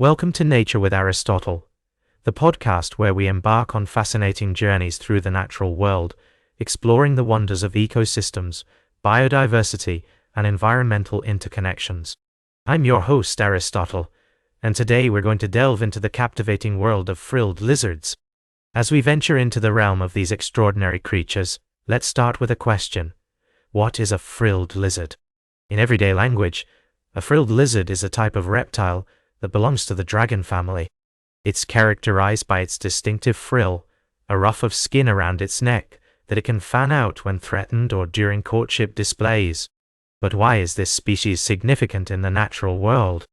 Welcome to Nature with Aristotle, the podcast where we embark on fascinating journeys through the natural world, exploring the wonders of ecosystems, biodiversity, and environmental interconnections. I'm your host, Aristotle, and today we're going to delve into the captivating world of frilled lizards. As we venture into the realm of these extraordinary creatures, let's start with a question. What is a frilled lizard? In everyday language, a frilled lizard is a type of reptile that belongs to the dragon family. It's characterized by its distinctive frill, a ruff of skin around its neck that it can fan out when threatened or during courtship displays. But why is this species significant in the natural world?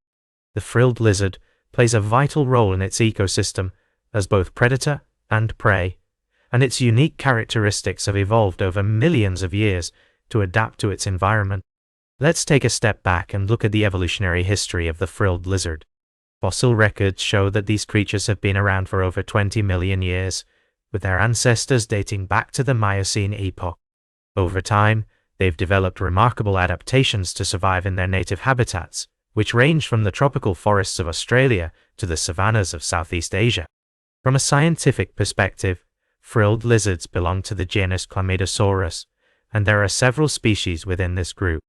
The frilled lizard plays a vital role in its ecosystem as both predator and prey, and its unique characteristics have evolved over millions of years to adapt to its environment. Let's take a step back and look at the evolutionary history of the frilled lizard. Fossil records show that these creatures have been around for over 20 million years, with their ancestors dating back to the Miocene epoch. Over time, they've developed remarkable adaptations to survive in their native habitats, which range from the tropical forests of Australia to the savannas of Southeast Asia. From a scientific perspective, frilled lizards belong to the genus Chlamydosaurus, and there are several species within this group.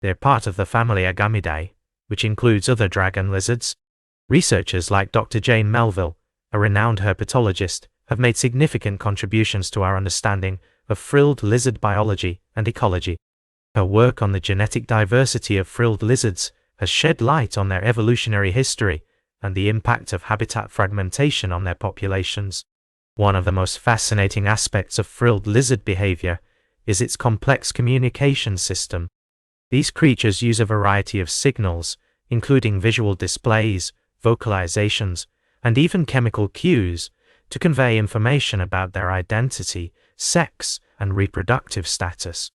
They're part of the family Agamidae, which includes other dragon lizards. Researchers like Dr. Jane Melville, a renowned herpetologist, have made significant contributions to our understanding of frilled lizard biology and ecology. Her work on the genetic diversity of frilled lizards has shed light on their evolutionary history and the impact of habitat fragmentation on their populations. One of the most fascinating aspects of frilled lizard behavior is its complex communication system. These creatures use a variety of signals, including visual displays, vocalizations, and even chemical cues, to convey information about their identity, sex, and reproductive status.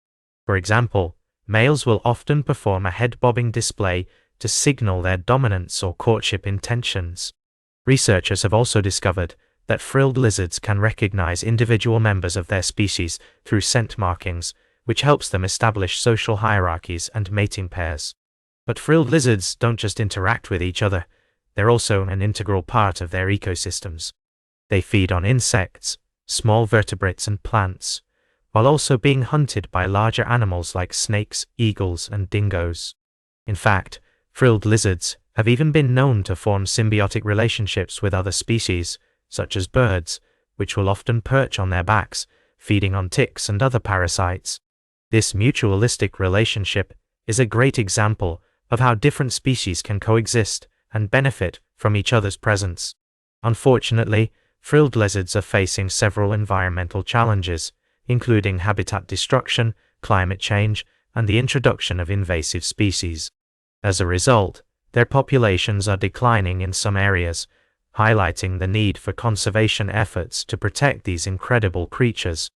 For example, males will often perform a head-bobbing display to signal their dominance or courtship intentions. Researchers have also discovered that frilled lizards can recognize individual members of their species through scent markings, which helps them establish social hierarchies and mating pairs. But frilled lizards don't just interact with each other, they're also an integral part of their ecosystems. They feed on insects, small vertebrates and plants, while also being hunted by larger animals like snakes, eagles, and dingoes. In fact, frilled lizards have even been known to form symbiotic relationships with other species, such as birds, which will often perch on their backs, feeding on ticks and other parasites. This mutualistic relationship is a great example of how different species can coexist and benefit from each other's presence. Unfortunately, frilled lizards are facing several environmental challenges, including habitat destruction, climate change, and the introduction of invasive species. As a result, their populations are declining in some areas, highlighting the need for conservation efforts to protect these incredible creatures.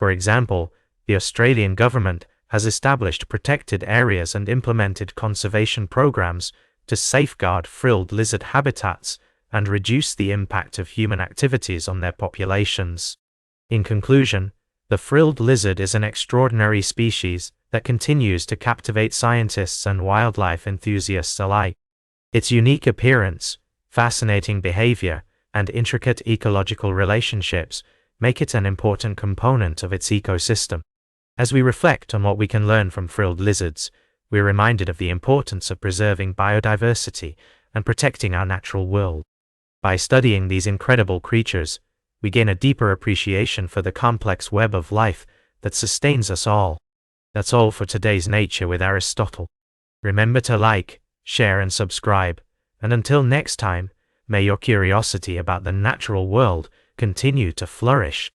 For example, the Australian government has established protected areas and implemented conservation programs to safeguard frilled lizard habitats and reduce the impact of human activities on their populations. In conclusion, the frilled lizard is an extraordinary species that continues to captivate scientists and wildlife enthusiasts alike. Its unique appearance, fascinating behavior, and intricate ecological relationships make it an important component of its ecosystem. As we reflect on what we can learn from frilled lizards, we're reminded of the importance of preserving biodiversity and protecting our natural world. By studying these incredible creatures, we gain a deeper appreciation for the complex web of life that sustains us all. That's all for today's Nature with Aristotle. Remember to like, share, and subscribe, and until next time, may your curiosity about the natural world continue to flourish.